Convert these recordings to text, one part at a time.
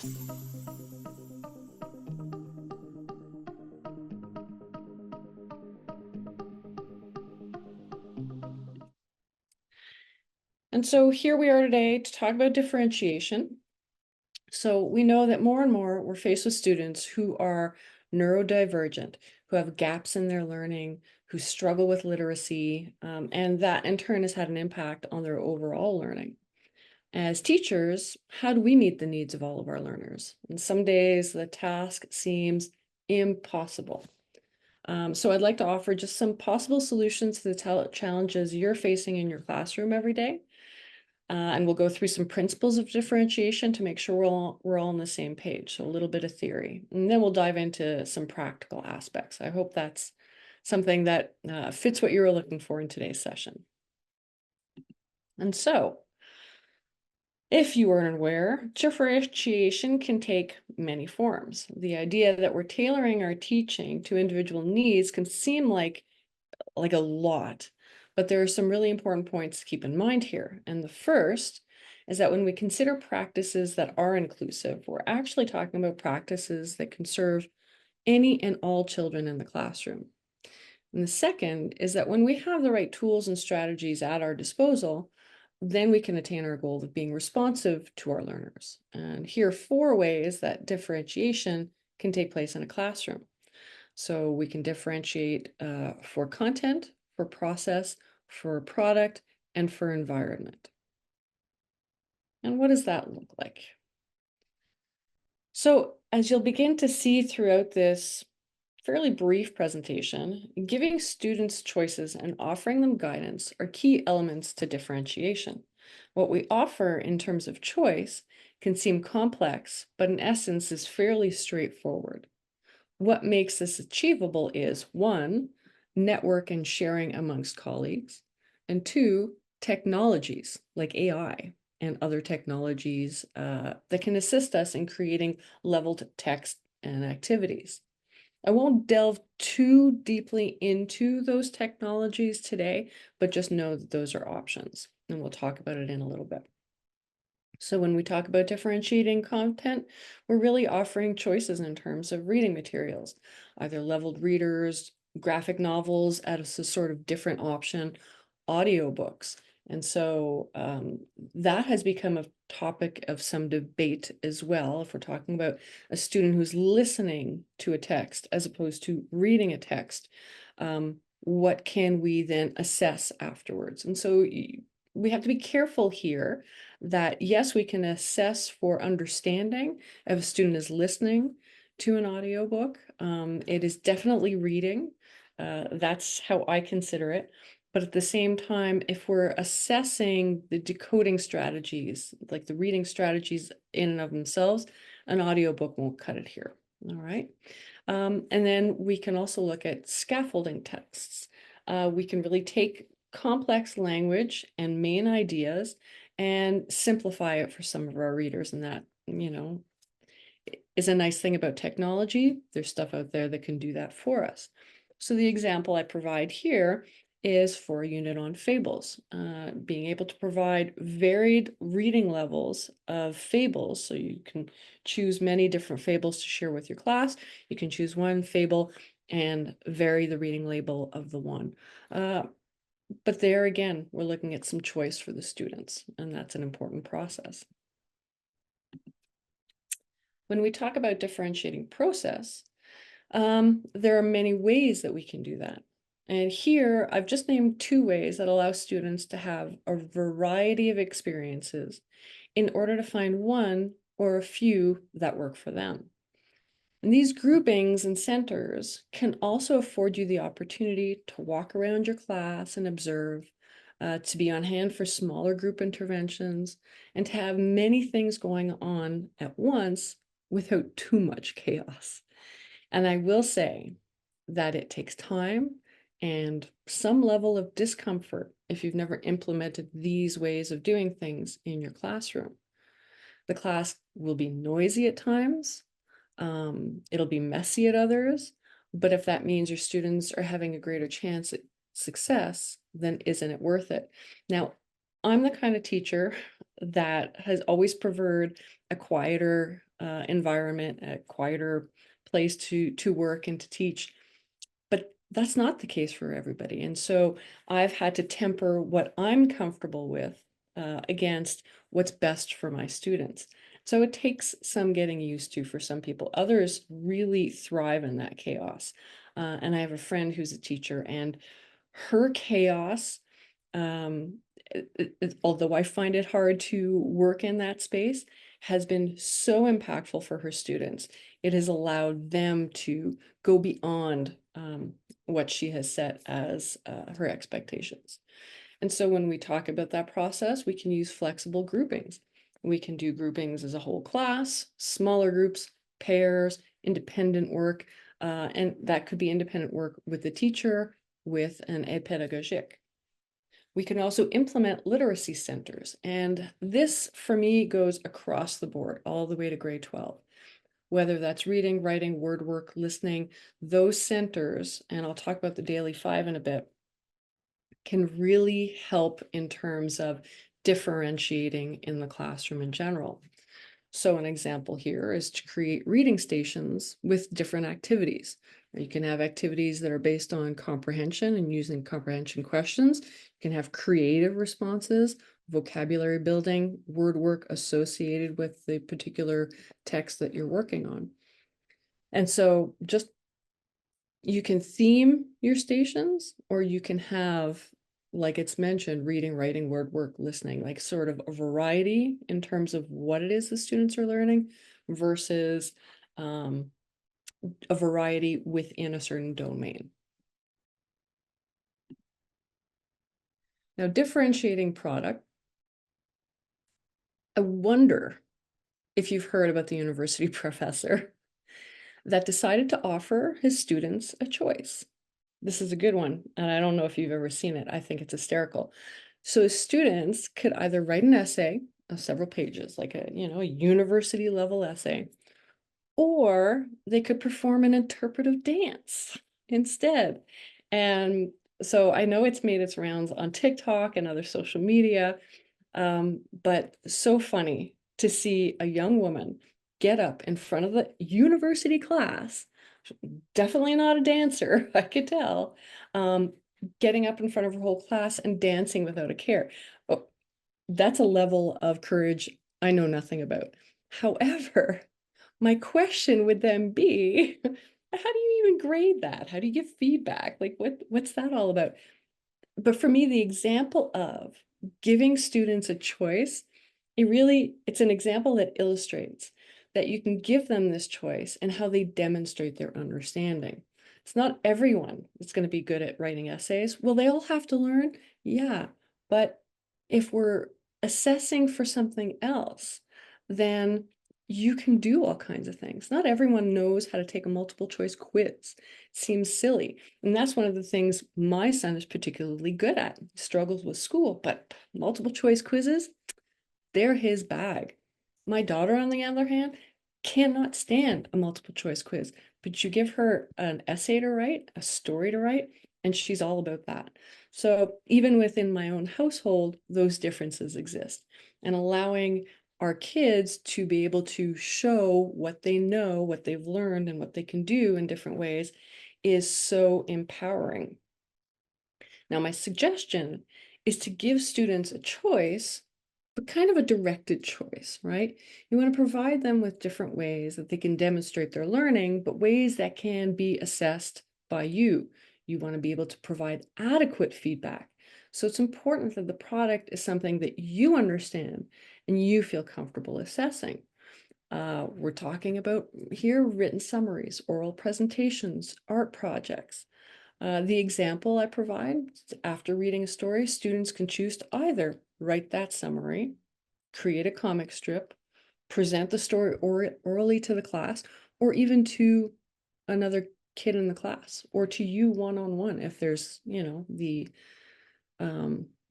And so here we are today to talk about differentiation. So we know that more and more we're faced with students who are neurodivergent, who have gaps in their learning, who struggle with literacy, and that in turn has had an impact on their overall learning. As teachers, how do we meet the needs of all of our learners? And some days the task seems impossible. So I'd like to offer just some possible solutions to the challenges you're facing in your classroom every day. And we'll go through some principles of differentiation to make sure we're all on the same page. So a little bit of theory, and then we'll dive into some practical aspects. I hope that's something that fits what you were looking for in today's session. And so, if you weren't aware, differentiation can take many forms. The idea that we're tailoring our teaching to individual needs can seem like a lot, but there are some really important points to keep in mind here. And the first is that when we consider practices that are inclusive, we're actually talking about practices that can serve any and all children in the classroom. And the second is that when we have the right tools and strategies at our disposal, then we can attain our goal of being responsive to our learners. And here are 4 ways that differentiation can take place in a classroom. So we can differentiate for content, for process, for product, and for environment. And what does that look like? So as you'll begin to see throughout this fairly brief presentation, giving students choices and offering them guidance are key elements to differentiation. What we offer in terms of choice can seem complex, but in essence is fairly straightforward. What makes this achievable is 1, network and sharing amongst colleagues, and 2, technologies like AI and other technologies that can assist us in creating leveled text and activities. I won't delve too deeply into those technologies today, but just know that those are options, and we'll talk about it in a little bit. So when we talk about differentiating content, we're really offering choices in terms of reading materials, either leveled readers, graphic novels as a sort of different option, audiobooks. And so that has become a topic of some debate as well. If we're talking about a student who's listening to a text as opposed to reading a text, what can we then assess afterwards? And so we have to be careful here that yes, we can assess for understanding if a student is listening to an audiobook. It is definitely reading. That's how I consider it. But at the same time, if we're assessing the decoding strategies, like the reading strategies in and of themselves, an audiobook won't cut it here. All right. And then we can also look at scaffolding texts. We can really take complex language and main ideas and simplify it for some of our readers. And that, is a nice thing about technology. There's stuff out there that can do that for us. So the example I provide here is for a unit on fables, being able to provide varied reading levels of fables. So you can choose many different fables to share with your class. You can choose one fable and vary the reading label of the one. But there again, we're looking at some choice for the students, and that's an important process. When we talk about differentiating process, there are many ways that we can do that. And here I've just named 2 ways that allow students to have a variety of experiences in order to find one or a few that work for them. And these groupings and centers can also afford you the opportunity to walk around your class and observe, to be on hand for smaller group interventions, and to have many things going on at once without too much chaos. And I will say that it takes time and some level of discomfort if you've never implemented these ways of doing things in your classroom. The class will be noisy at times. It'll be messy at others, but if that means your students are having a greater chance at success, then isn't it worth it? Now, I'm the kind of teacher that has always preferred a quieter environment, a quieter place to work and to teach. But that's not the case for everybody. And so I've had to temper what I'm comfortable with against what's best for my students. So it takes some getting used to for some people. Others really thrive in that chaos. And I have a friend who's a teacher, and her chaos, um, although I find it hard to work in that space, has been so impactful for her students. It has allowed them to go beyond what she has set as her expectations. And so when we talk about that process, we can use flexible groupings. We can do groupings as a whole class, smaller groups, pairs, independent work, and that could be independent work with the teacher, with an aide pédagogique. We can also implement literacy centers, and this for me goes across the board, all the way to grade 12. Whether that's reading, writing, word work, listening, those centers, and I'll talk about the daily 5 in a bit, can really help in terms of differentiating in the classroom in general. So an example here is to create reading stations with different activities. You can have activities that are based on comprehension and using comprehension questions. You can have creative responses, vocabulary building, word work associated with the particular text that you're working on. And so just you can theme your stations, or you can have, like it's mentioned, reading, writing, word work, listening, like sort of a variety in terms of what it is the students are learning versus a variety within a certain domain. Now, differentiating product, I wonder if you've heard about the university professor that decided to offer his students a choice. This is a good one, and I don't know if you've ever seen it. I think it's hysterical. So students could either write an essay of several pages, like a university level essay, or they could perform an interpretive dance instead. And so I know it's made its rounds on TikTok and other social media, but so funny to see a young woman get up in front of the university class, definitely not a dancer, I could tell, getting up in front of her whole class and dancing without a care. Oh, that's a level of courage I know nothing about. However, my question would then be, how do you even grade that? How do you give feedback? Like what's that all about? But for me, the example of giving students a choice, it's an example that illustrates that you can give them this choice and how they demonstrate their understanding. It's not everyone that's going to be good at writing essays. Will they all have to learn? Yeah. But if we're assessing for something else, then you can do all kinds of things. Not everyone knows how to take a multiple choice quiz. It seems silly. And that's one of the things my son is particularly good at. He struggles with school, but multiple choice quizzes, they're his bag. My daughter, on the other hand, cannot stand a multiple choice quiz, but you give her an essay to write, a story to write, and she's all about that. So even within my own household, those differences exist. And allowing our kids to be able to show what they know, what they've learned, and what they can do in different ways is so empowering. Now, my suggestion is to give students a choice, but kind of a directed choice, right? You want to provide them with different ways that they can demonstrate their learning, but ways that can be assessed by you. You want to be able to provide adequate feedback. So it's important that the product is something that you understand and you feel comfortable assessing. We're talking about here written summaries, oral presentations, art projects. The example I provide, after reading a story, students can choose to either write that summary, create a comic strip, present the story orally to the class, or even to another kid in the class, or to you one-on-one if there's,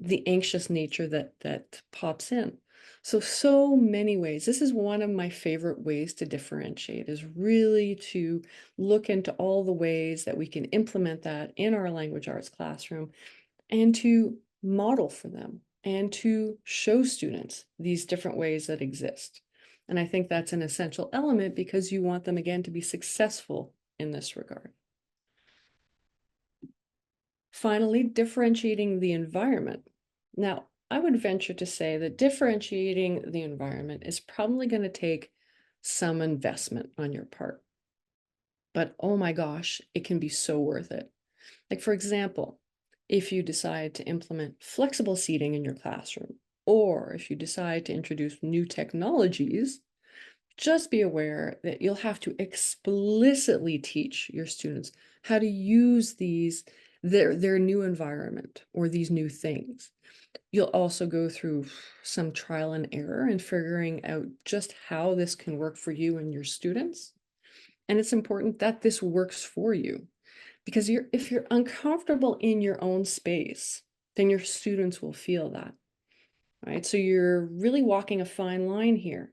the anxious nature that pops in. So many ways. This is one of my favorite ways to differentiate, is really to look into all the ways that we can implement that in our language arts classroom and to model for them and to show students these different ways that exist. And I think that's an essential element because you want them, again, to be successful in this regard. Finally, differentiating the environment. Now, I would venture to say that differentiating the environment is probably going to take some investment on your part. But oh my gosh, it can be so worth it. Like, for example, if you decide to implement flexible seating in your classroom, or if you decide to introduce new technologies, just be aware that you'll have to explicitly teach your students how to use their new environment or these new things. You'll also go through some trial and error in figuring out just how this can work for you and your students. And it's important that this works for you, because if you're uncomfortable in your own space, then your students will feel that, right? So you're really walking a fine line here.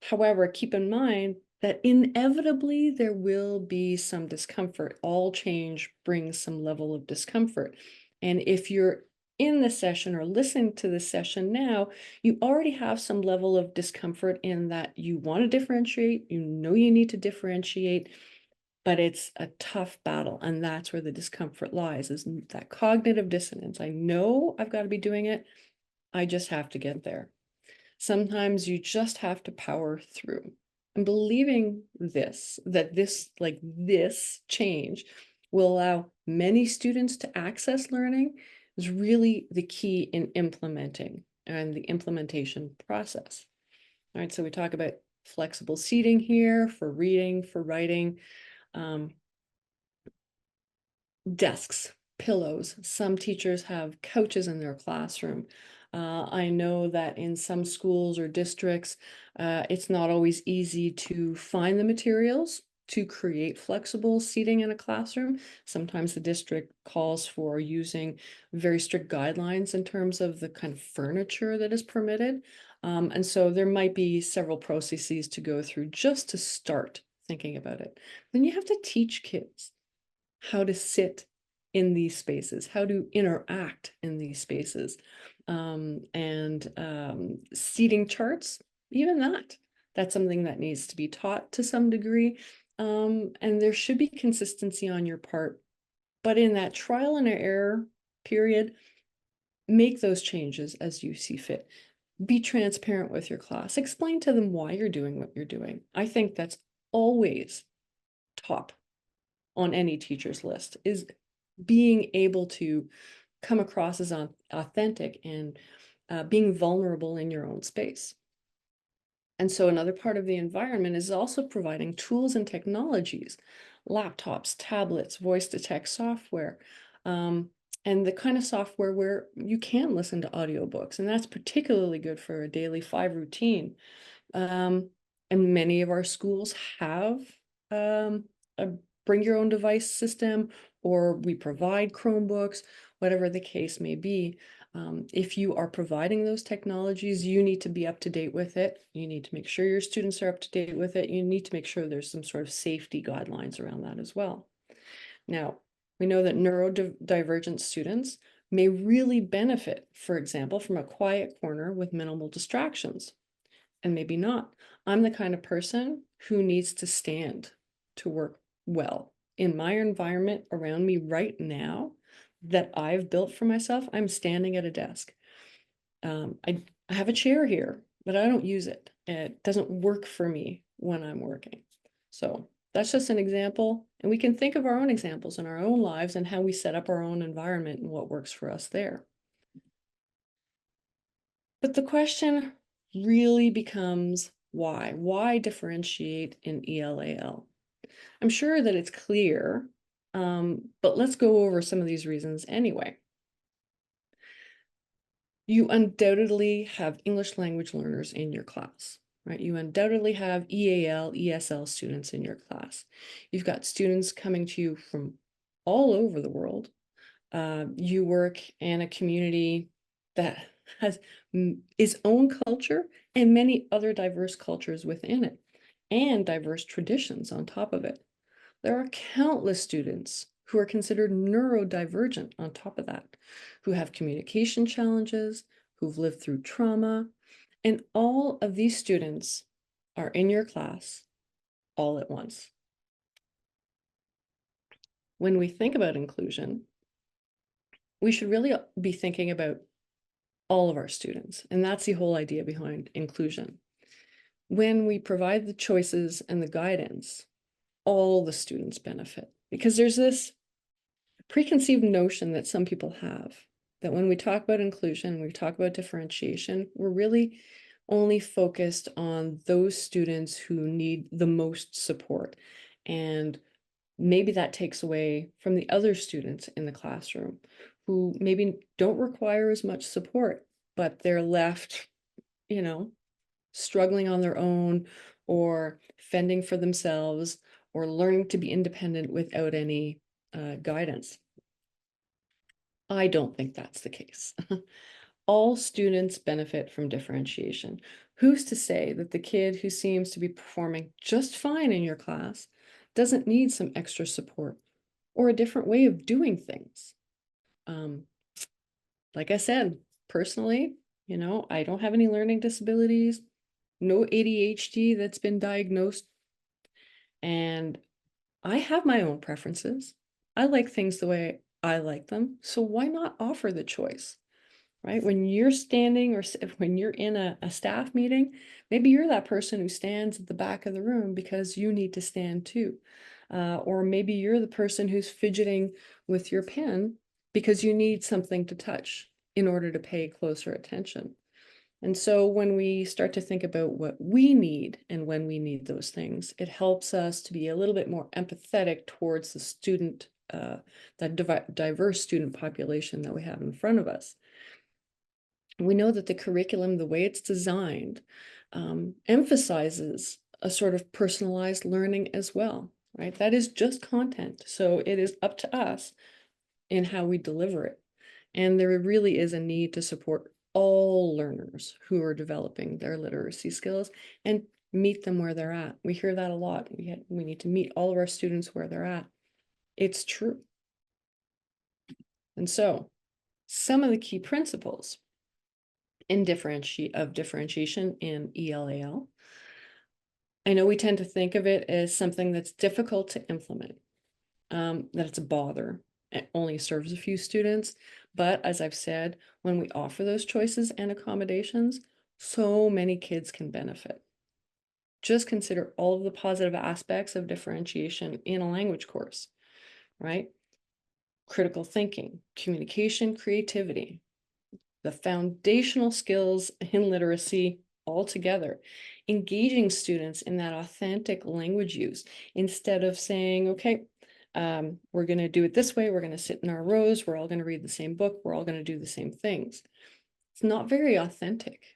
However, keep in mind that inevitably there will be some discomfort. All change brings some level of discomfort. And if you're in the session or listening to the session now, you already have some level of discomfort in that you want to differentiate, you know you need to differentiate, but it's a tough battle. And that's where the discomfort lies, is that cognitive dissonance. I know I've got to be doing it. I just have to get there. Sometimes you just have to power through. And believing that this change will allow many students to access learning is really the key in implementing and the implementation process. All right, so we talk about flexible seating here for reading, for writing, desks, pillows. Some teachers have couches in their classroom. I know that in some schools or districts, it's not always easy to find the materials to create flexible seating in a classroom. Sometimes the district calls for using very strict guidelines in terms of the kind of furniture that is permitted. And so there might be several processes to go through just to start thinking about it. Then you have to teach kids how to sit in these spaces, how to interact in these spaces, seating charts, even that's something that needs to be taught to some degree. And there should be consistency on your part, but in that trial and error period, make those changes as you see fit. Be transparent with your class. Explain to them why you're doing what you're doing. I think that's always top on any teacher's list, is being able to come across as authentic and being vulnerable in your own space. And so another part of the environment is also providing tools and technologies, laptops, tablets, voice-to-text software, and the kind of software where you can listen to audiobooks. And that's particularly good for a daily 5 routine. And many of our schools have a bring your own device system, or we provide Chromebooks, whatever the case may be. If you are providing those technologies, you need to be up to date with it. You need to make sure your students are up to date with it. You need to make sure there's some sort of safety guidelines around that as well. Now, we know that neurodivergent students may really benefit, for example, from a quiet corner with minimal distractions, and maybe not. I'm the kind of person who needs to stand to work well. In my environment around me right now that I've built for myself, I'm standing at a desk. I have a chair here, but I don't use it. It doesn't work for me when I'm working. So that's just an example. And we can think of our own examples in our own lives and how we set up our own environment and what works for us there. But the question really becomes why? Why differentiate in ELAL? I'm sure that it's clear, but let's go over some of these reasons anyway. You undoubtedly have English language learners in your class, right? You undoubtedly have EAL, ESL students in your class. You've got students coming to you from all over the world. You work in a community that has its own culture and many other diverse cultures within it, and diverse traditions on top of it. There are countless students who are considered neurodivergent on top of that, who have communication challenges, who've lived through trauma, and all of these students are in your class all at once. When we think about inclusion, we should really be thinking about all of our students, and that's the whole idea behind inclusion. When we provide the choices and the guidance, all the students benefit, because there's this preconceived notion that some people have that when we talk about inclusion, we talk about differentiation, we're really only focused on those students who need the most support. And maybe that takes away from the other students in the classroom who maybe don't require as much support, but they're left, struggling on their own or fending for themselves or learning to be independent without any guidance. I don't think that's the case. All students benefit from differentiation. Who's to say that the kid who seems to be performing just fine in your class doesn't need some extra support or a different way of doing things? Like I said, personally, I don't have any learning disabilities, no ADHD that's been diagnosed, and I have my own preferences. I like things the way I like them, so why not offer the choice? Right? When you're standing or when you're in a staff meeting, maybe you're that person who stands at the back of the room because you need to stand too. Or maybe you're the person who's fidgeting with your pen because you need something to touch in order to pay closer attention. And so when we start to think about what we need and when we need those things, it helps us to be a little bit more empathetic towards the student, that diverse student population that we have in front of us. We know that the curriculum, the way it's designed, emphasizes a sort of personalized learning as well, right? That is just content. So it is up to us in how we deliver it. And there really is a need to support all learners who are developing their literacy skills and meet them where they're at. We hear that a lot. We need to meet all of our students where they're at. It's true. And so some of the key principles in differentiation in ELAL. I know we tend to think of it as something that's difficult to implement, that it's a bother. It only serves a few students. But as I've said, when we offer those choices and accommodations, so many kids can benefit. Just consider all of the positive aspects of differentiation in a language course, right? Critical thinking, communication, creativity, the foundational skills in literacy altogether, engaging students in that authentic language use instead of saying, okay, we're going to do it this way. We're going to sit in our rows. We're all going to read the same book. We're all going to do the same things. It's not very authentic.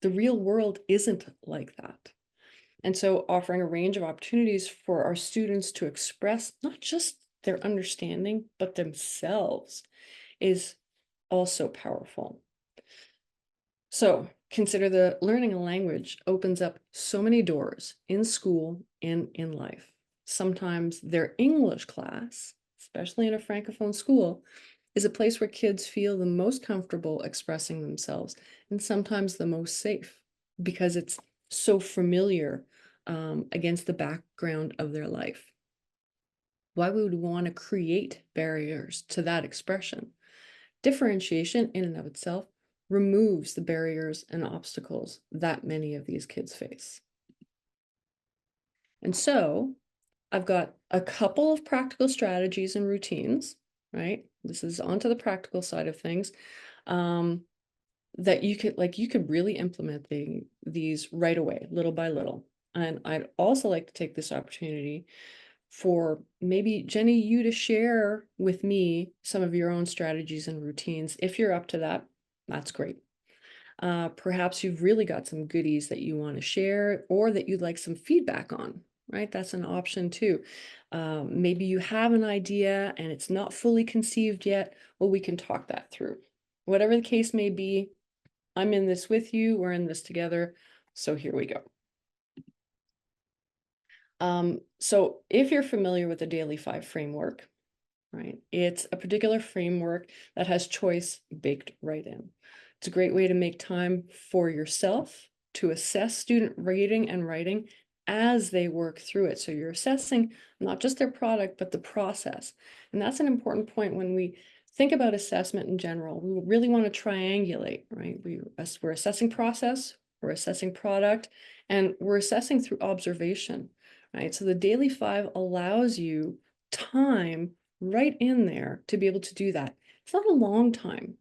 The real world isn't like that. And so offering a range of opportunities for our students to express not just their understanding, but themselves is also powerful. So consider the learning a language opens up so many doors in school and in life. Sometimes their English class, especially in a francophone school, is a place where kids feel the most comfortable expressing themselves and sometimes the most safe because it's so familiar against the background of their life. Why would we want to create barriers to that expression? Differentiation in and of itself removes the barriers and obstacles that many of these kids face. And so I've got a couple of practical strategies and routines, right? This is onto the practical side of things, that you could really implement these right away, little by little. And I'd also like to take this opportunity for maybe Jenny, you to share with me some of your own strategies and routines. If you're up to that, that's great. Perhaps you've really got some goodies that you want to share or that you'd like some feedback on, right? That's an option too. Maybe you have an idea and it's not fully conceived yet. Well, we can talk that through. Whatever the case may be, I'm in this with you. We're in this together. So here we go. So if you're familiar with the Daily 5 framework, right, it's a particular framework that has choice baked right in. It's a great way to make time for yourself to assess student reading and writing as they work through it. So you're assessing not just their product, but the process. And that's an important point when we think about assessment in general. We really want to triangulate, right? We're assessing process, we're assessing product, and we're assessing through observation, right? So the daily 5 allows you time right in there to be able to do that. It's not a long time,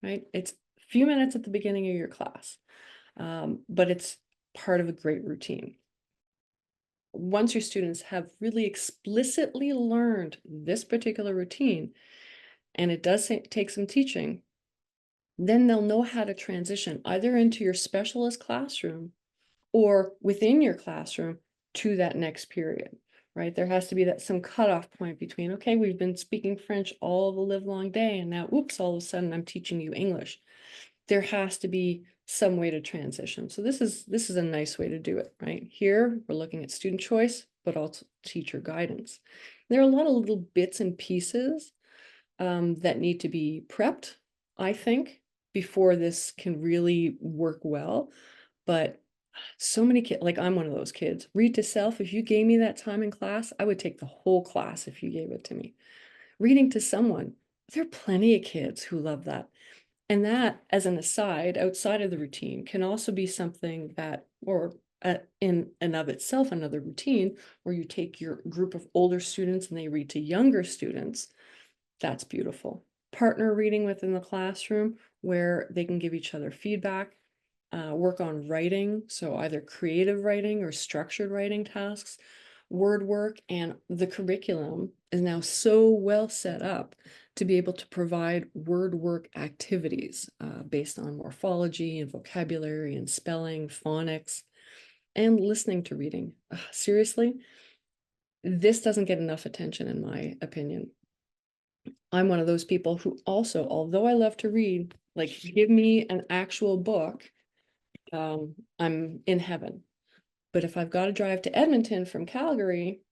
right? It's a few minutes at the beginning of your class, but it's part of a great routine. Once your students have really explicitly learned this particular routine, and it does take some teaching, then they'll know how to transition either into your specialist classroom or within your classroom to that next period, right? There has to be some cutoff point between, okay, we've been speaking French all the live long day, and now, oops, all of a sudden I'm teaching you English. There has to be some way to transition. So this is a nice way to do it, right? Here, we're looking at student choice, but also teacher guidance. There are a lot of little bits and pieces that need to be prepped, I think, before this can really work well. But so many kids, like I'm one of those kids, read to self. If you gave me that time in class, I would take the whole class if you gave it to me. Reading to someone, there are plenty of kids who love that. And that, as an aside, outside of the routine, can also be something that, or in and of itself, another routine where you take your group of older students and they read to younger students. That's beautiful. Partner reading within the classroom where they can give each other feedback, work on writing, so either creative writing or structured writing tasks, word work, and the curriculum is now so well set up to be able to provide word work activities based on morphology and vocabulary and spelling, phonics, and listening to reading. Seriously, this doesn't get enough attention in my opinion. I'm one of those people who also, although I love to read, like give me an actual book, I'm in heaven. But if I've got to drive to Edmonton from Calgary,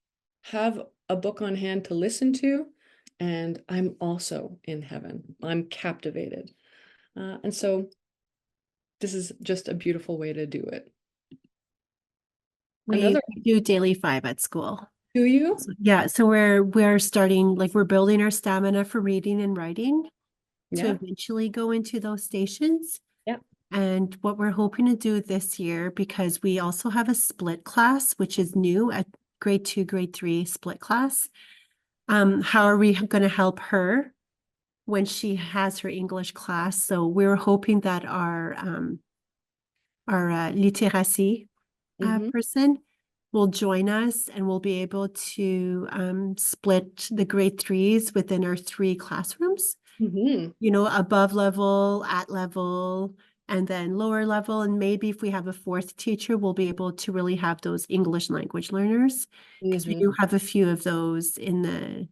have a book on hand to listen to, and I'm also in heaven. I'm captivated. And so this is just a beautiful way to do it. We Another, do daily 5 at school. do you? Yeah, so we're starting, like we're building our stamina for reading and writing to Yeah. eventually go into those stations. Yeah. And what we're hoping to do this year, because we also have a split class, which is new at grade 2, grade 3 split class. How are we going to help her when she has her English class? So we're hoping that our literacy Mm-hmm. person will join us and we'll be able to split the grade 3s within our 3 classrooms, Mm-hmm. you know, above level, at level, and then lower level. And maybe if we have a 4th teacher, we'll be able to really have those English language learners, because we Mm-hmm. do have a few of those in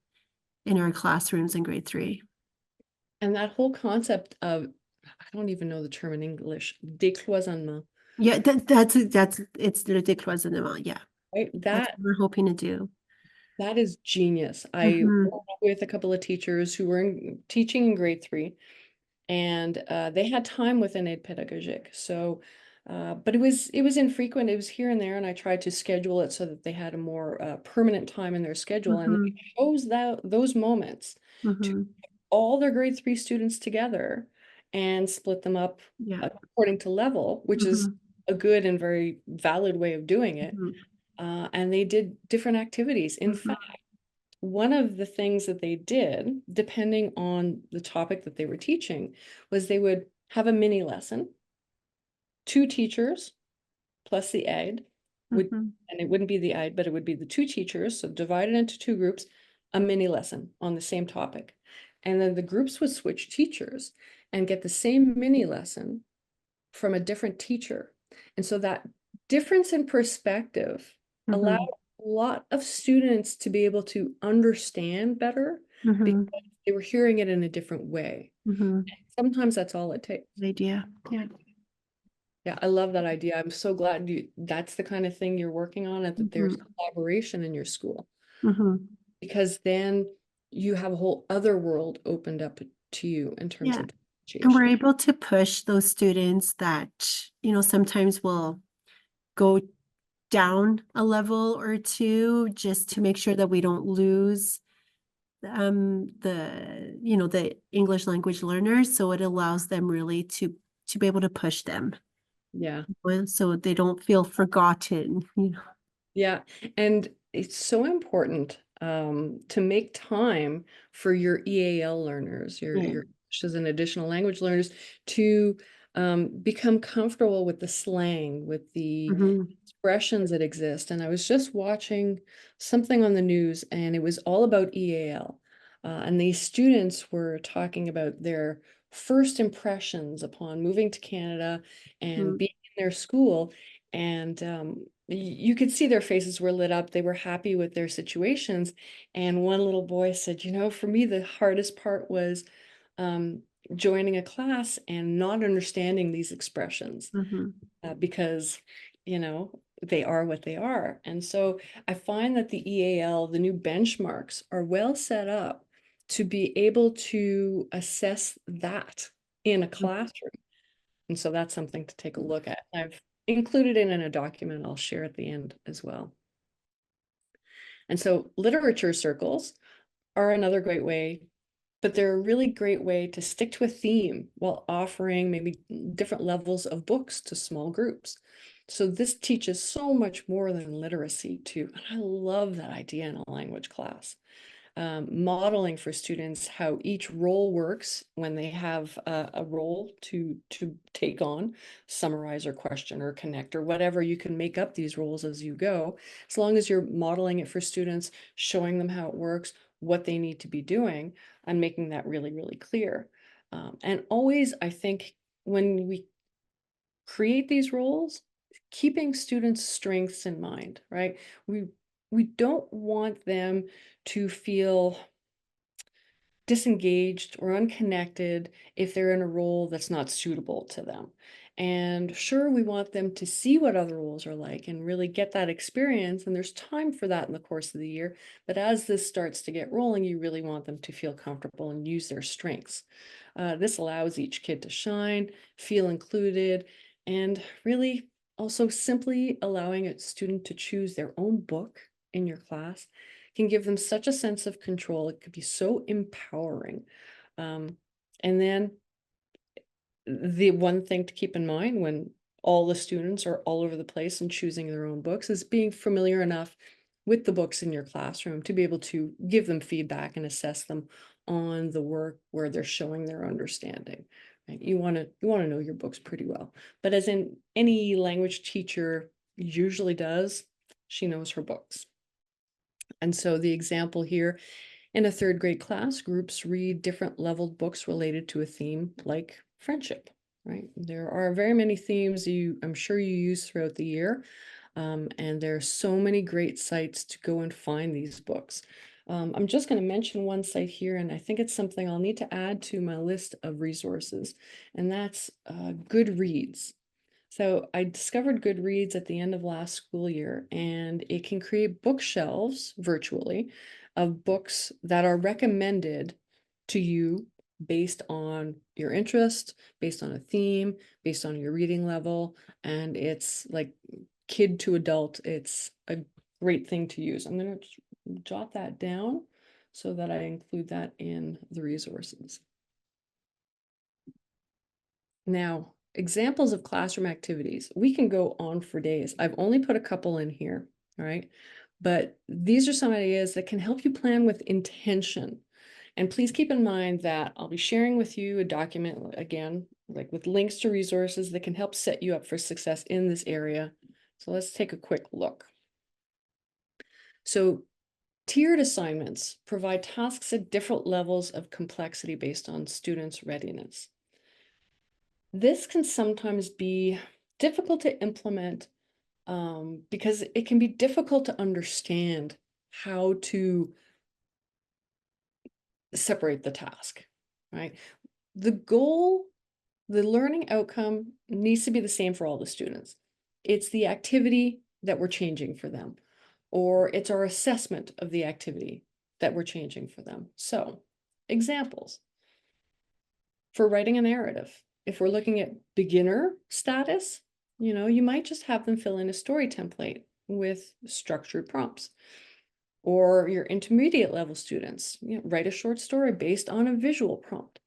our classrooms in grade 3. And that whole concept of, I don't even know the term in English, décloisonnement, Yeah, that's it's le décloisonnement. Yeah, right? that's what we're hoping to do. That is genius. I Mm-hmm. worked with a couple of teachers who were teaching in grade 3, and they had time with an aide pédagogique. So, but it was infrequent. It was here and there, and I tried to schedule it so that they had a more permanent time in their schedule, and Mm-hmm. they chose those moments to Mm-hmm. all their grade 3 students together and split them up Yeah. according to level, which is Mm-hmm. a good and very valid way of doing it. Mm-hmm. And they did different activities. In Mm-hmm. fact, one of the things that they did, depending on the topic that they were teaching, was they would have a mini lesson, 2 teachers plus the aide would, Mm-hmm. and it wouldn't be the aide, but it would be the 2 teachers, so divided into 2 groups, a mini lesson on the same topic. And then the groups would switch teachers and get the same mini lesson from a different teacher. And so that difference in perspective allowed Mm-hmm. a lot of students to be able to understand better because Mm-hmm. they were hearing it in a different way. Mm-hmm. Sometimes that's all it takes. Good idea. Yeah. Yeah, I love that idea. I'm so glad that's the kind of thing you're working on and that there's Mm-hmm. collaboration in your school, Mm-hmm. because then you have a whole other world opened up to you in terms Yeah. of. And we're differentiation. able to push those students that, sometimes will go down a level or two just to make sure that we don't lose the English language learners. So it allows them really to be able to push them Yeah. so they don't feel forgotten. Yeah, and it's so important to make time for your EAL learners, your Yeah. your English as an additional language learners, to become comfortable with the slang, with the Mhm. expressions that exist. And I was just watching something on the news, and it was all about EAL. And these students were talking about their first impressions upon moving to Canada and Mhm. being in their school. And you could see their faces were lit up. They were happy with their situations. And one little boy said, for me, the hardest part was um, joining a class and not understanding these expressions Mhm. because, they are what they are. And so I find that the EAL, the new benchmarks, are well set up to be able to assess that in a classroom. And so that's something to take a look at. I've included it in a document I'll share at the end as well. And so literature circles are another great way, but they're a really great way to stick to a theme while offering maybe different levels of books to small groups. So this teaches so much more than literacy too. And I love that idea in a language class, modeling for students how each role works when they have a role to take on, summarize or question or connect or whatever. You can make up these roles as you go, as long as you're modeling it for students, showing them how it works, what they need to be doing, and making that really, really clear. And always, I think, when we create these roles, keeping students' strengths in mind, right? We we don't want them to feel disengaged or unconnected if they're in a role that's not suitable to them. And sure, we want them to see what other roles are like and really get that experience. And there's time for that in the course of the year. But as this starts to get rolling, you really want them to feel comfortable and use their strengths. This allows each kid to shine, feel included, and really also simply allowing a student to choose their own book in your class can give them such a sense of control. It could be so empowering. Um, and then the one thing to keep in mind when all the students are all over the place and choosing their own books is being familiar enough with the books in your classroom to be able to give them feedback and assess them on the work where they're showing their understanding. Right? You want to know your books pretty well. But as in any language teacher usually does, she knows her books. And so the example here, in a third grade class, groups read different leveled books related to a theme like friendship, right? There are very many themes I'm sure you use throughout the year. And there are so many great sites to go and find these books. I'm just going to mention one site here, and I think it's something I'll need to add to my list of resources, and that's Goodreads. So I discovered Goodreads at the end of last school year, and it can create bookshelves virtually of books that are recommended to you based on your interest, based on a theme, based on your reading level, and it's like kid to adult. It's a great thing to use. I'm going to jot that down so that I include that in the resources. Now, examples of classroom activities. We can go on for days. I've only put a couple in here, all right? But these are some ideas that can help you plan with intention. And please keep in mind that I'll be sharing with you a document, again, like with links to resources that can help set you up for success in this area. So let's take a quick look. So tiered assignments provide tasks at different levels of complexity based on students' readiness. This can sometimes be difficult to implement because it can be difficult to understand how to separate the task, right? The goal, the learning outcome needs to be the same for all the students. It's the activity that we're changing for them, or it's our assessment of the activity that we're changing for them. So, examples. for writing a narrative. If we're looking at beginner status, you might just have them fill in a story template with structured prompts. Or your intermediate level students, write a short story based on a visual prompt.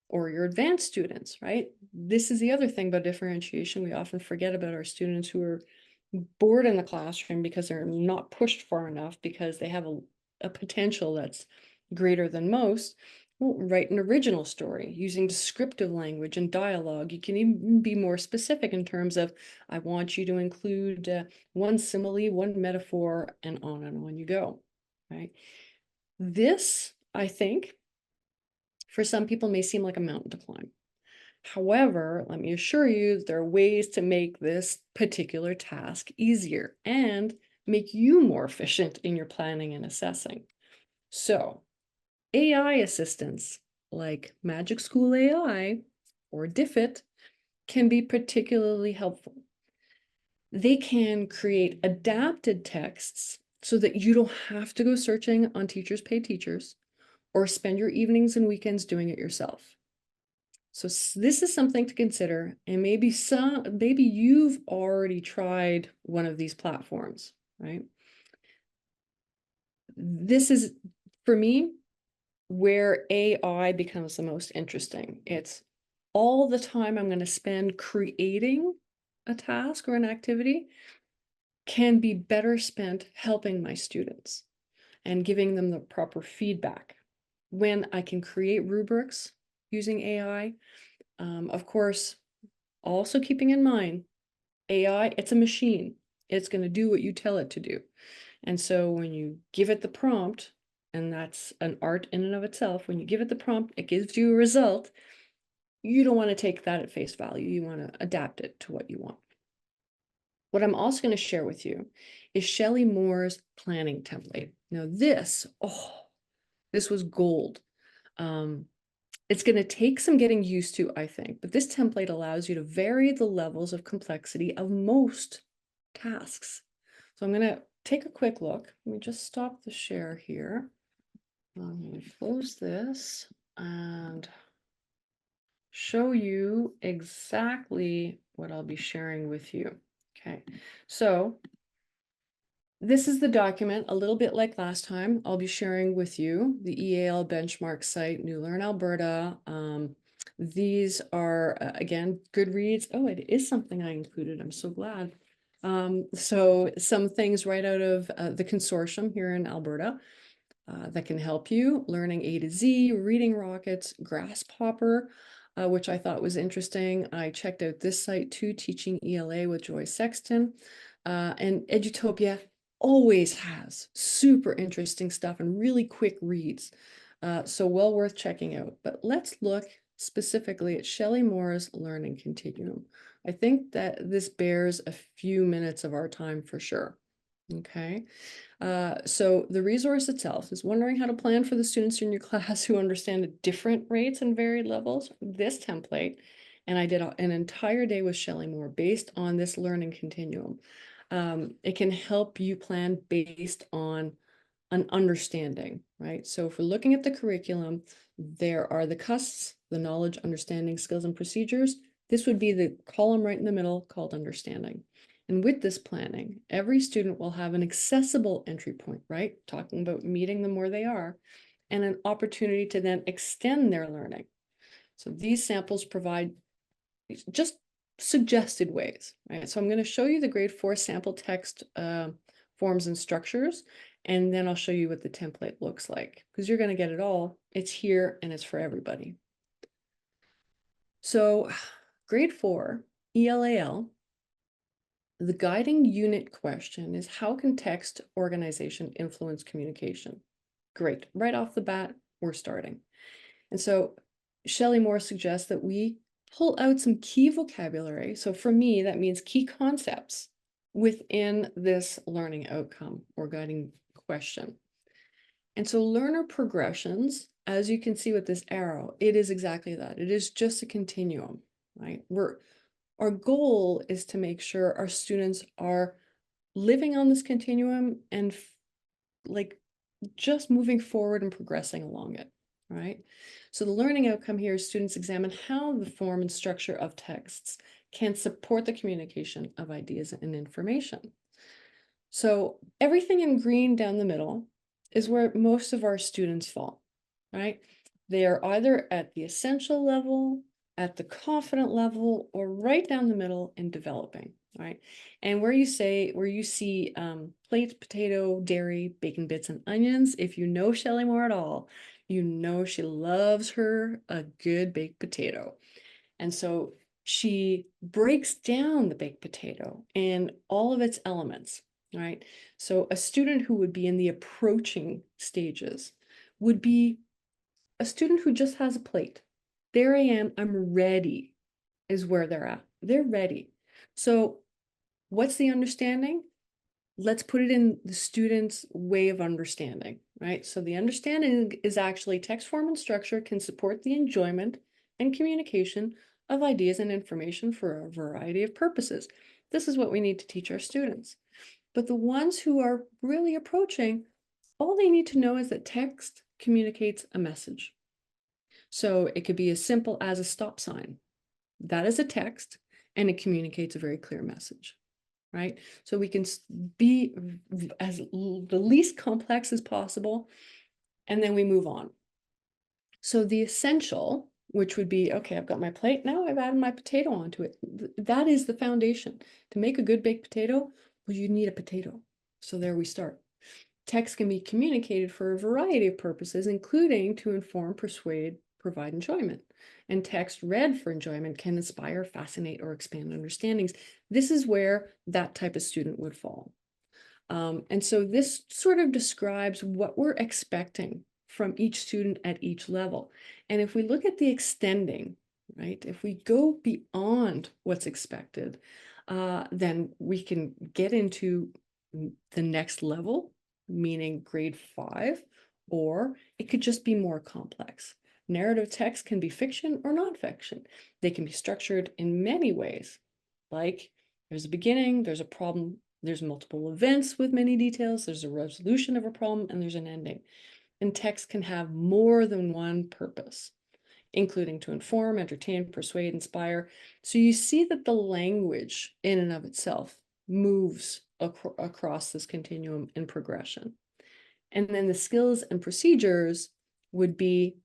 Or your advanced students, right? This is the other thing about differentiation. We often forget about our students who are bored in the classroom because they're not pushed far enough because they have a potential that's greater than most. Well, write an original story using descriptive language and dialogue. You can even be more specific in terms of, I want you to include one simile, one metaphor, and on you go, right? This, I think, for some people may seem like a mountain to climb. However, let me assure you, there are ways to make this particular task easier and make you more efficient in your planning and assessing. So, AI assistants like Magic School AI or Diffit can be particularly helpful. They can create adapted texts so that you don't have to go searching on Teachers Pay Teachers or spend your evenings and weekends doing it yourself. So this is something to consider, and maybe you've already tried one of these platforms, right? This is, for me, where AI becomes the most interesting. It's all the time I'm going to spend creating a task or an activity can be better spent helping my students and giving them the proper feedback. When I can create rubrics using AI, of course, also keeping in mind, AI, it's a machine. It's going to do what you tell it to do. And so when you give it the prompt, and that's an art in and of itself, when you give it the prompt, it gives you a result. You don't want to take that at face value. You want to adapt it to what you want. What I'm also going to share with you is Shelley Moore's planning template. Now this was gold. It's going to take some getting used to, I think, but this template allows you to vary the levels of complexity of most tasks. So I'm going to take a quick look. Let me just stop the share here. I'm going to close this and show you exactly what I'll be sharing with you. Okay, so this is the document, a little bit like last time. I'll be sharing with you the EAL benchmark site, New Learn Alberta. These are, again, Goodreads. Oh, it is something I included. I'm so glad. So some things right out of the consortium here in Alberta that can help you. Learning A to Z, Reading Rockets, Grasshopper, which I thought was interesting. I checked out this site too, Teaching ELA with Joy Sexton. And Edutopia always has super interesting stuff and really quick reads. So well worth checking out. But let's look specifically at Shelley Moore's Learning Continuum. I think that this bears a few minutes of our time for sure. Okay. So the resource itself is wondering how to plan for the students in your class who understand at different rates and varied levels. This template, and I did an entire day with Shelley Moore based on this learning continuum. It can help you plan based on an understanding, right? So if we're looking at the curriculum, there are the CUSs, the knowledge, understanding, skills, and procedures. This would be the column right in the middle called understanding. And with this planning, every student will have an accessible entry point, right? Talking about meeting them where they are, and an opportunity to then extend their learning. So these samples provide just suggested ways, right? So I'm going to show you the grade 4 sample text forms and structures, and then I'll show you what the template looks like, because you're going to get it all. It's here and it's for everybody. So grade 4, ELAL, the guiding unit question is, how can text organization influence communication? Great, right off the bat, we're starting. And so Shelley Moore suggests that we pull out some key vocabulary. So for me, that means key concepts within this learning outcome or guiding question. And so learner progressions, as you can see with this arrow, it is exactly that. It is just a continuum, right? Our goal is to make sure our students are living on this continuum and like just moving forward and progressing along it. right? So the learning outcome here is students examine how the form and structure of texts can support the communication of ideas and information. So everything in green down the middle is where most of our students fall, right? They are either at the essential level, at the confident level, or right down the middle in developing, right? And where you see plate, potato, dairy, bacon bits, and onions, if you know Shelley Moore at all, you know she loves her a good baked potato. And so she breaks down the baked potato and all of its elements, right? So a student who would be in the approaching stages would be a student who just has a plate. There I am, I'm ready, is where they're at. They're ready. So what's the understanding? Let's put it in the student's way of understanding, right? So the understanding is actually text form and structure can support the enjoyment and communication of ideas and information for a variety of purposes. This is what we need to teach our students. But the ones who are really approaching, all they need to know is that text communicates a message. So it could be as simple as a stop sign. That is a text, and it communicates a very clear message, right? So we can be as the least complex as possible, and then we move on. So the essential, which would be, okay, I've got my plate, now I've added my potato onto it. That is the foundation. To make a good baked potato, well, you need a potato. So there we start. Text can be communicated for a variety of purposes, including to inform, persuade, provide enjoyment. And text read for enjoyment can inspire, fascinate, or expand understandings. This is where that type of student would fall. And so this sort of describes what we're expecting from each student at each level. And if we look at the extending, right, if we go beyond what's expected, then we can get into the next level, meaning grade 5, or it could just be more complex. Narrative text can be fiction or nonfiction. They can be structured in many ways, like there's a beginning, there's a problem, there's multiple events with many details, there's a resolution of a problem, and there's an ending. And text can have more than one purpose, including to inform, entertain, persuade, inspire. So you see that the language in and of itself moves across this continuum in progression. And then the skills and procedures would be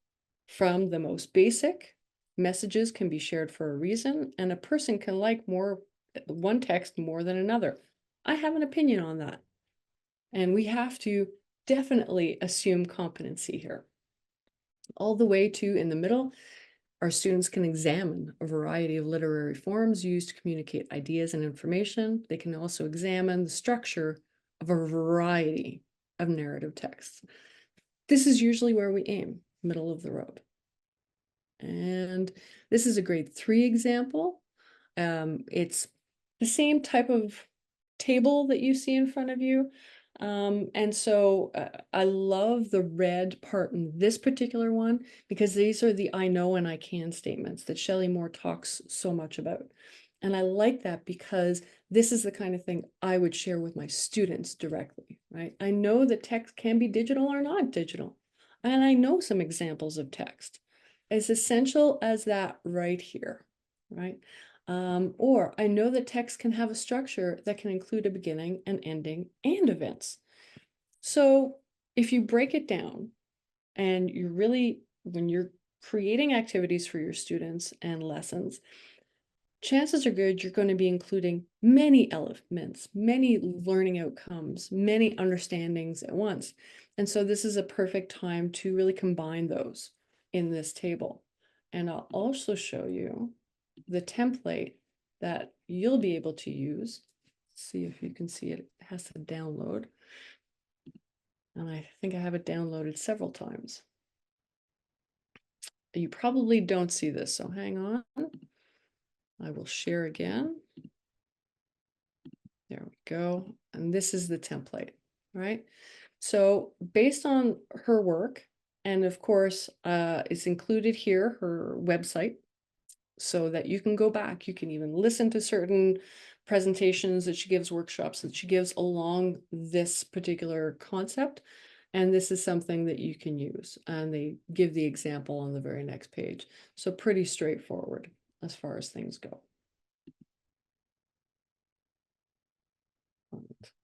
from the most basic, messages can be shared for a reason, and a person can like one text more than another. I have an opinion on that. And we have to definitely assume competency here. All the way to in the middle, our students can examine a variety of literary forms used to communicate ideas and information. They can also examine the structure of a variety of narrative texts. This is usually where we aim, middle of the road. And this is a grade 3 example. It's the same type of table that you see in front of you. And so I love the red part in this particular one because these are the I know and I can statements that Shelley Moore talks so much about. And I like that because this is the kind of thing I would share with my students directly, right? I know that text can be digital or not digital. And I know some examples of text as essential as that right here, right? Or I know that text can have a structure that can include a beginning, an ending, and events. So if you break it down and you really, when you're creating activities for your students and lessons, chances are good you're going to be including many elements, many learning outcomes, many understandings at once. And so this is a perfect time to really combine those in this table. And I'll also show you the template that you'll be able to use. See if you can see it. It has to download. And I think I have it downloaded several times. You probably don't see this, so hang on. I will share again. There we go. And this is the template, right? So based on her work, and of course, it's included here, her website, so that you can go back. You can even listen to certain presentations that she gives, workshops that she gives along this particular concept. And this is something that you can use. And they give the example on the very next page. So pretty straightforward as far as things go.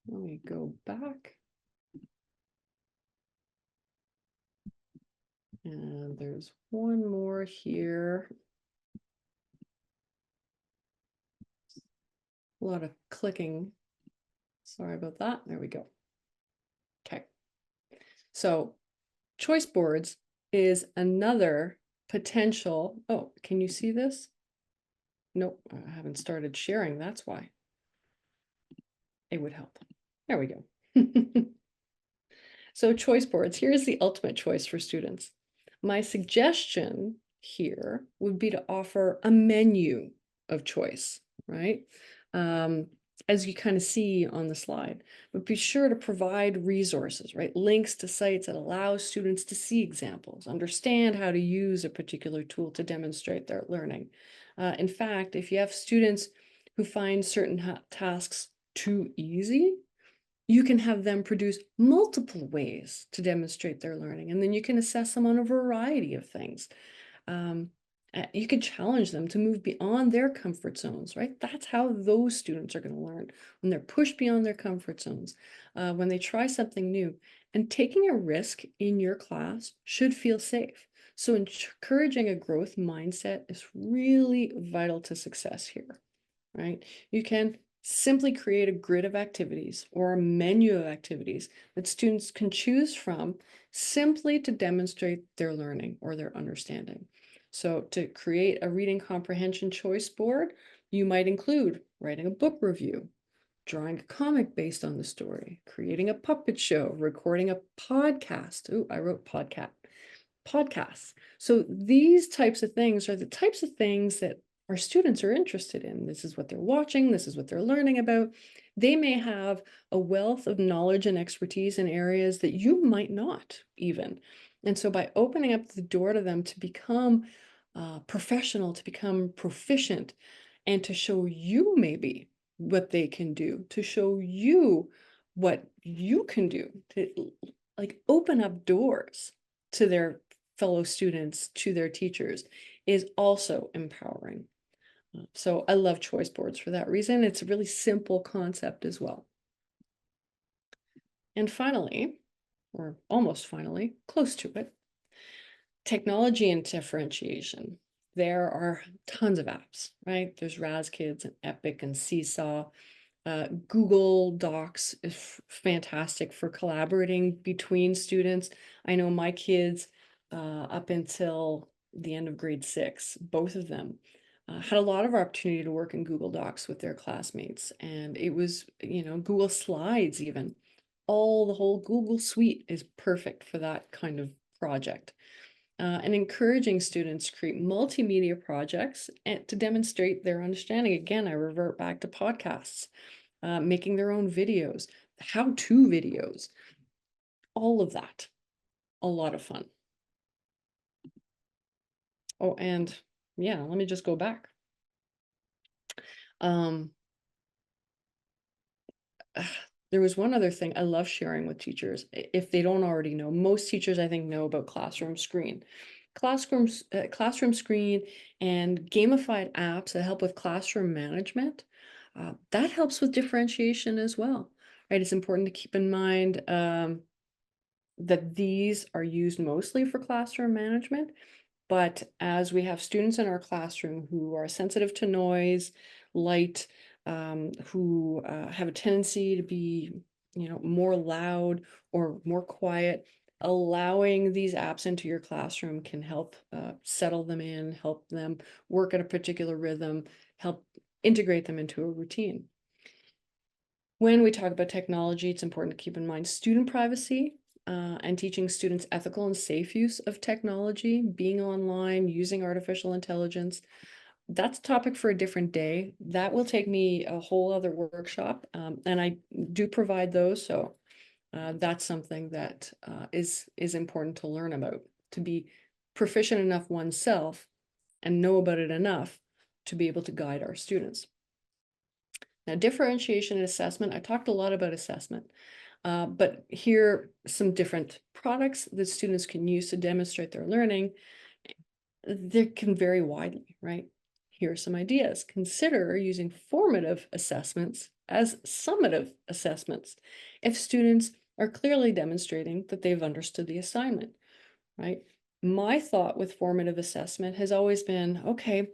Let me go back. And there's one more here. A lot of clicking. Sorry about that. There we go. Okay. So choice boards is another potential. Oh, can you see this? Nope, I haven't started sharing. That's why. It would help. There we go. So choice boards, here's the ultimate choice for students. My suggestion here would be to offer a menu of choice, right? As you kind of see on the slide, but be sure to provide resources, right? Links to sites that allow students to see examples, understand how to use a particular tool to demonstrate their learning. In fact, if you have students who find certain tasks too easy, you can have them produce multiple ways to demonstrate their learning, and then you can assess them on a variety of things. You can challenge them to move beyond their comfort zones, right? That's how those students are going to learn, when they're pushed beyond their comfort zones, when they try something new. And taking a risk in your class should feel safe. So encouraging a growth mindset is really vital to success here, right? You can simply create a grid of activities or a menu of activities that students can choose from simply to demonstrate their learning or their understanding. So to create a reading comprehension choice board, you might include writing a book review, drawing a comic based on the story, creating a puppet show, recording a podcast. Oh, I wrote podcasts. So these types of things are the types of things that our students are interested in. This is what they're watching. This is what they're learning about. They may have a wealth of knowledge and expertise in areas that you might not even. And so by opening up the door to them to become professional, to become proficient, and to show you maybe what they can do, to show you what you can do, to like open up doors to their fellow students, to their teachers, is also empowering. So I love choice boards for that reason. It's a really simple concept as well. And finally, or almost finally, close to it, technology and differentiation. There are tons of apps, right? There's RazKids and Epic and Seesaw. Google Docs is fantastic for collaborating between students. I know my kids, up until the end of grade 6, both of them had a lot of opportunity to work in Google Docs with their classmates. And it was, Google Slides even. The whole Google suite is perfect for that kind of project. And encouraging students to create multimedia projects and to demonstrate their understanding. Again, I revert back to podcasts, making their own videos, how-to videos, all of that. A lot of fun. Oh, and yeah, let me just go back. There was one other thing I love sharing with teachers, if they don't already know. Most teachers, I think, know about Classroom Screen. Classroom Screen and gamified apps that help with classroom management, that helps with differentiation as well, right? It's important to keep in mind that these are used mostly for classroom management, but as we have students in our classroom who are sensitive to noise, light, who have a tendency to be, more loud or more quiet, allowing these apps into your classroom can help settle them in, help them work at a particular rhythm, help integrate them into a routine. When we talk about technology, it's important to keep in mind student privacy and teaching students ethical and safe use of technology, being online, using artificial intelligence. That's a topic for a different day. That will take me a whole other workshop, and I do provide those. So that's something that is important to learn about, to be proficient enough oneself and know about it enough to be able to guide our students. Now, differentiation and assessment, I talked a lot about assessment. But here are some different products that students can use to demonstrate their learning. They can vary widely, right? Here are some ideas. Consider using formative assessments as summative assessments if students are clearly demonstrating that they've understood the assignment, right? My thought with formative assessment has always been, okay,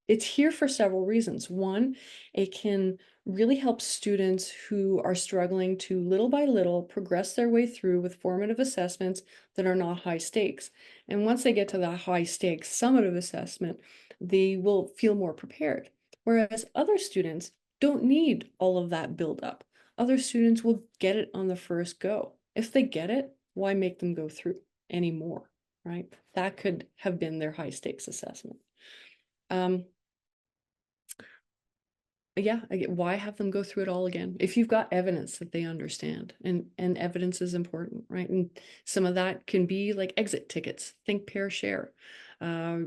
it's here for several reasons. One, it can really help students who are struggling to little by little progress their way through with formative assessments that are not high stakes. And once they get to that high stakes summative assessment, they will feel more prepared. Whereas other students don't need all of that build up. Other students will get it on the first go. If they get it, why make them go through anymore, right? That could have been their high stakes assessment. Yeah, why have them go through it all again? If you've got evidence that they understand, and evidence is important, right? And some of that can be like exit tickets, think, pair, share,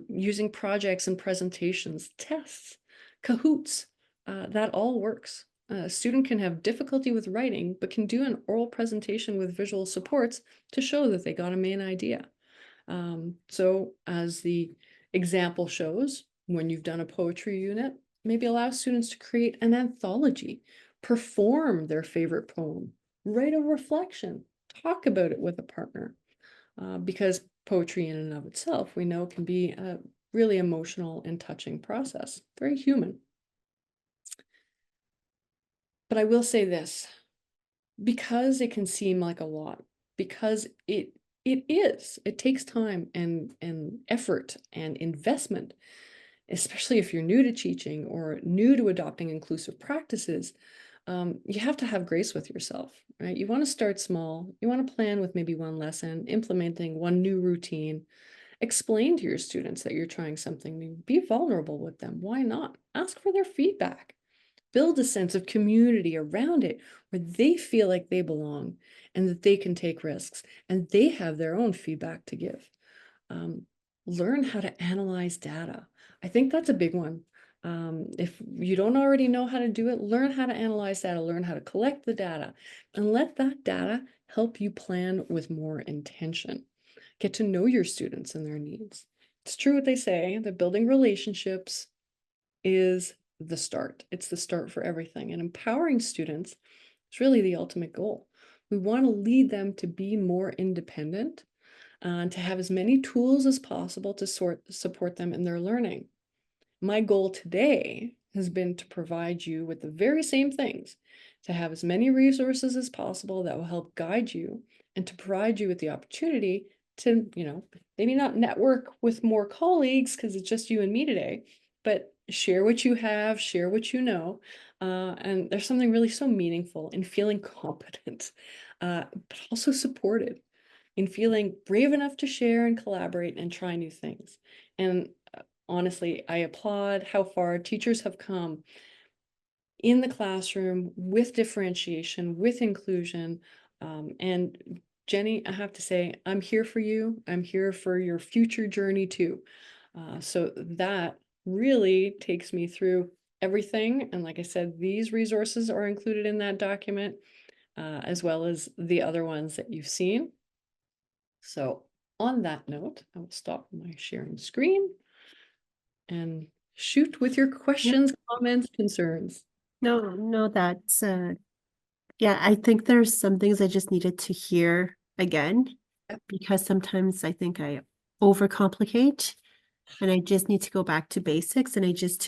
using projects and presentations, tests, Kahoots, that all works. A student can have difficulty with writing, but can do an oral presentation with visual supports to show that they got a main idea. So as the example shows, when you've done a poetry unit, maybe allow students to create an anthology, perform their favorite poem, write a reflection, talk about it with a partner. Because poetry in and of itself, we know, can be a really emotional and touching process, very human. But I will say this, because it can seem like a lot, because it takes time and effort and investment, especially if you're new to teaching or new to adopting inclusive practices. You have to have grace with yourself, right? You want to start small. You want to plan with maybe one lesson, implementing one new routine. Explain to your students that you're trying something new. Be vulnerable with them. Why not? Ask for their feedback. Build a sense of community around it where they feel like they belong and that they can take risks and they have their own feedback to give. Um, Learn how to analyze data. I think that's a big one. If you don't already know how to do it, learn how to analyze data, learn how to collect the data, and let that data help you plan with more intention. Get to know your students and their needs. It's true what they say, that building relationships is the start. It's the start for everything. And empowering students is really the ultimate goal. We want to lead them to be more independent and to have as many tools as possible to support them in their learning. My goal today has been to provide you with the very same things, to have as many resources as possible that will help guide you and to provide you with the opportunity to, maybe not network with more colleagues because it's just you and me today, but share what you have, share what you know. And there's something really so meaningful in feeling competent, but also supported, in feeling brave enough to share and collaborate and try new things. And honestly, I applaud how far teachers have come in the classroom with differentiation, with inclusion. And Jenny, I have to say, I'm here for you. I'm here for your future journey too. So that really takes me through everything. And like I said, these resources are included in that document, as well as the other ones that you've seen. So on that note, I will stop my sharing screen and shoot with your Yep. questions, comments, concerns. No, that's yeah, I think there's some things I just needed to hear again Yep. because sometimes I think I overcomplicate and I just need to go back to basics and I just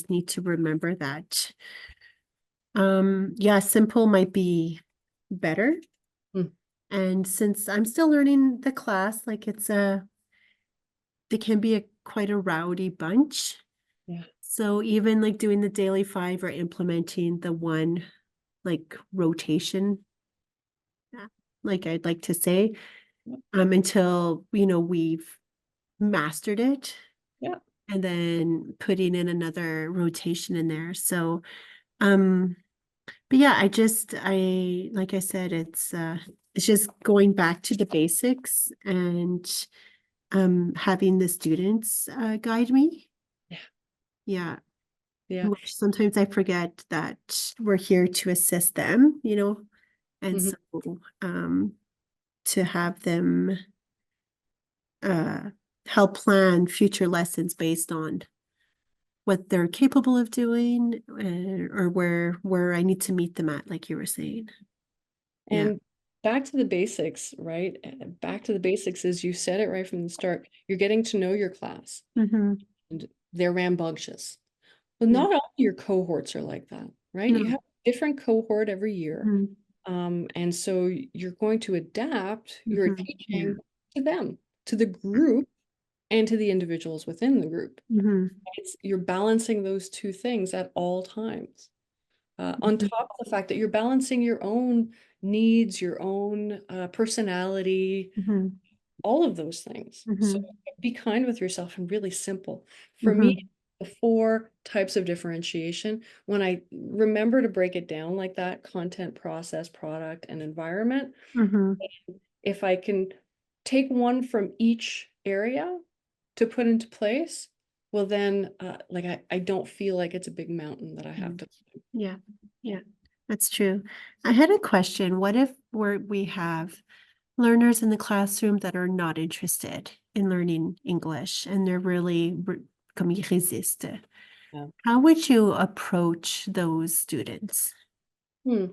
need to remember that yeah, simple might be better. Mm. And since I'm still learning the class, like they can be quite a rowdy bunch. Yeah. So even like doing the daily 5 or implementing the one like rotation, like I'd like to say, Yep. until we've mastered it, Yeah. and then putting in another rotation in there. So um but yeah, I like I said, it's just going back to the basics and having the students guide me. Yeah. Yeah. Yeah. Which sometimes I forget that we're here to assist them, And Mhm. so to have them uh, help plan future lessons based on what they're capable of doing or where I need to meet them at, like you were saying. Yeah. And back to the basics, right? Back to the basics is you said it right from the start. You're getting to know your class Mm-hmm. and they're rambunctious. But Yeah. not all your cohorts are like that, right? You No. have a different cohort every year. Mm-hmm. And so you're going to adapt your Mm-hmm. Yeah. teaching to them, to the group, and to the individuals within the group. Mm-hmm. You're balancing those two things at all times. On Mm-hmm. top of the fact that you're balancing your own needs, your own personality, Mm-hmm. all of those things. So Mm-hmm. be kind with yourself and really simple. For me, Mm-hmm. the four types of differentiation, when I remember to break it down like that, content, process, product, and environment, Mm-hmm. if I can take one from each area to put into place, well then like I don't feel like it's a big mountain that I have Mm. to. Yeah. Yeah. That's true. I had a question. What if we have learners in the classroom that are not interested in learning English and they're really comme ils résistent? Yeah. How would you approach those students? Hmm.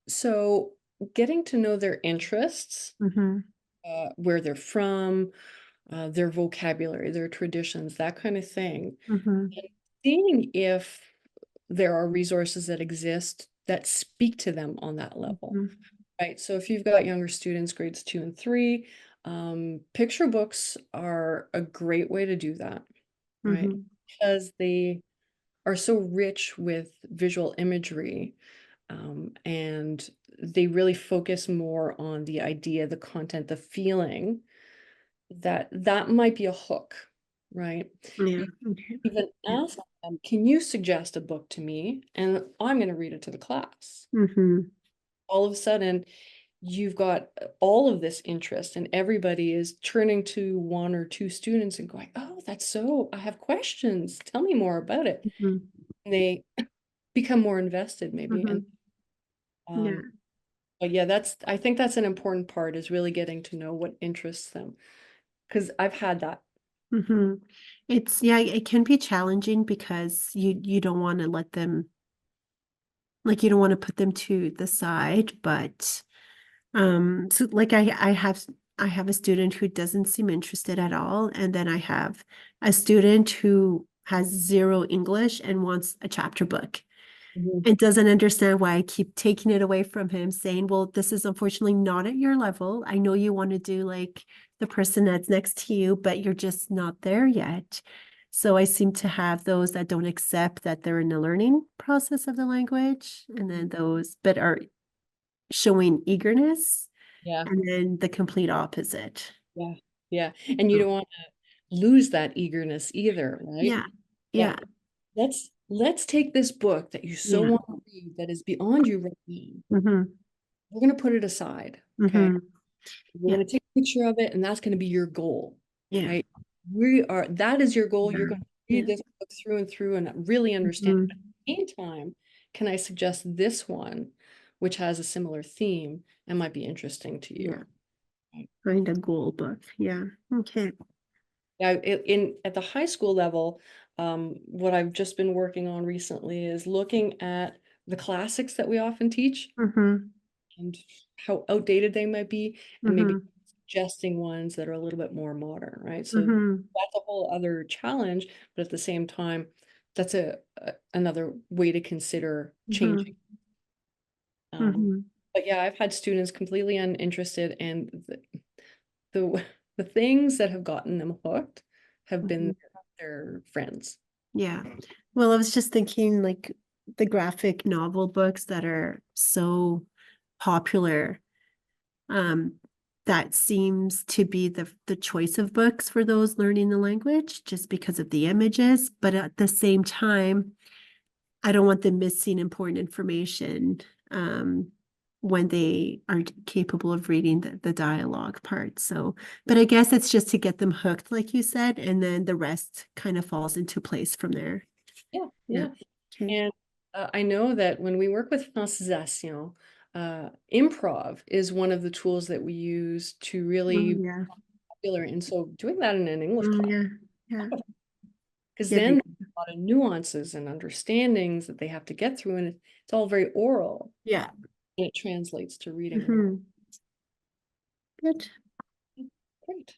So getting to know their interests, Mm-hmm. where they're from, their vocabulary, their traditions, that kind of thing. Mm-hmm. And seeing if there are resources that exist that speak to them on that level, Mm-hmm. right? So if you've got younger students, grades 2 and 3, picture books are a great way to do that, right? Mm-hmm. Because they are so rich with visual imagery, and they really focus more on the idea, the content, the feeling that might be a hook, right? Yeah. You Okay. even Yeah. ask them, can you suggest a book to me? And I'm going to read it to the class. Mm-hmm. All of a sudden, you've got all of this interest, and everybody is turning to one or two students and going, oh, that's so, I have questions. Tell me more about it. Mm-hmm. And they become more invested, maybe. Mm-hmm. And Yeah. um, but yeah, I think that's an important part is really getting to know what interests them. Because I've had that. Mm-hmm. It's yeah, it can be challenging because you don't want to let them like you don't want to put them to the side, but so like I have a student who doesn't seem interested at all, and then I have a student who has zero English and wants a chapter book Mhm. and doesn't understand why I keep taking it away from him, saying, well, this is unfortunately not at your level. I know you want to do like the person that's next to you, but you're just not there yet. So I seem to have those that don't accept that they're in the learning process of the language, and then those but are showing eagerness, Yeah, and then the complete opposite. yeah, yeah. And you Oh, don't want to lose that eagerness either, right? yeah, Yeah. yeah, Let's take this book that you so yeah. want to read that is beyond you right now. Mm-hmm, We're going to put it aside. Okay. mm-hmm. We're Yeah, going to take a picture of it, and that's going to be your goal, yeah, right? That is your goal. You're going to yeah, read this book through and through and really understand. mm-hmm. At the meantime, can I suggest this one, which has a similar theme and might be interesting to Yeah. you? Right. Find a goal book. Yeah. Okay. Yeah, at the high school level, what I've just been working on recently is looking at the classics that we often teach Mm-hmm. and how outdated they might be, and maybe Mm-hmm. suggesting ones that are a little bit more modern, right? So Mm-hmm. that's a whole other challenge, but at the same time, that's another way to consider Mm-hmm. changing. Um, Mm-hmm. but yeah, I've had students completely uninterested, and the the things that have gotten them hooked have Mm-hmm. been their friends. Yeah. Well, I was just thinking like the graphic novel books that are so popular. Um, that seems to be the choice of books for those learning the language just because of the images, but at the same time, I don't want them missing important information when they aren't capable of reading the dialogue part. So, but I guess it's just to get them hooked, like you said, and then the rest kind of falls into place from there. Yeah, Yeah. yeah. Okay. And I know that when we work with francisation, improv is one of the tools that we use to Oh, really yeah. popular. And so doing that in an English Oh, class, yeah. Yeah. because Yeah. then there's a lot of nuances and understandings that they have to get through, and it's all very oral, Yeah. and it translates to reading. Mhm. Good. Great.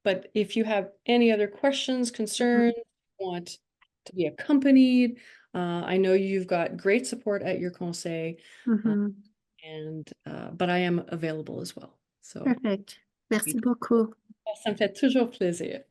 But if you have any other questions, concerns, want to be accompanied, I know you've got great support at your conseil, Mhm. and but I am available as well. So Perfect. Merci beaucoup. ça me fait toujours plaisir.